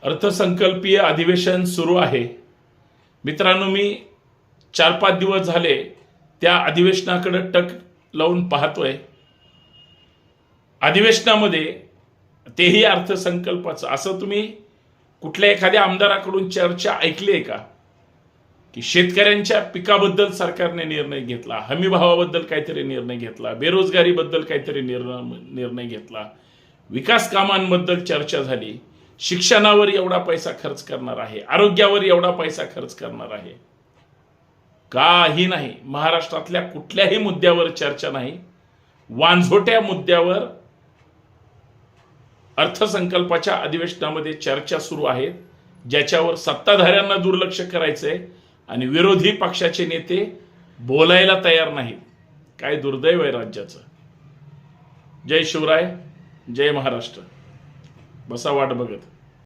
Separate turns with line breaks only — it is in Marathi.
अर्थसंकल्पीय अधिवेशन सुरू आहे। मित्रांनो, मी 4-5 दिवस झाले त्या अधिवेशनाकडे टक लावून पाहतोय। अधिवेशनामध्ये तेही अर्थसंकल्पाचं असं तुम्ही कुठल्या एखाद्या आमदाराकडून चर्चा ऐकली आहे का की शेतकऱ्यांच्या पिकाबद्दल सरकारने निर्णय घेतला, हमी भावाबद्दल काहीतरी निर्णय घेतला, बेरोजगारीबद्दल काहीतरी निर्णय घेतला, विकास कामांबद्दल चर्चा झाली, शिक्षणावर एवढा पैसा खर्च करणार आहे, आरोग्यावर एवढा पैसा खर्च करणार आहे? काही नाही। महाराष्ट्रातल्या कुठल्याही मुद्द्यावर चर्चा नाही। वांझोट्या मुद्द्यावर अर्थसंकल्पाच्या अधिवेशनामध्ये चर्चा सुरू आहे, ज्याच्यावर सत्ताधाऱ्यांना दुर्लक्ष करायचंय आणि विरोधी पक्षाचे नेते बोलायला तयार नाहीत। काय दुर्दैव आहे राज्याचं। जय शिवराय, जय महाराष्ट्र। बसा वाट बघत।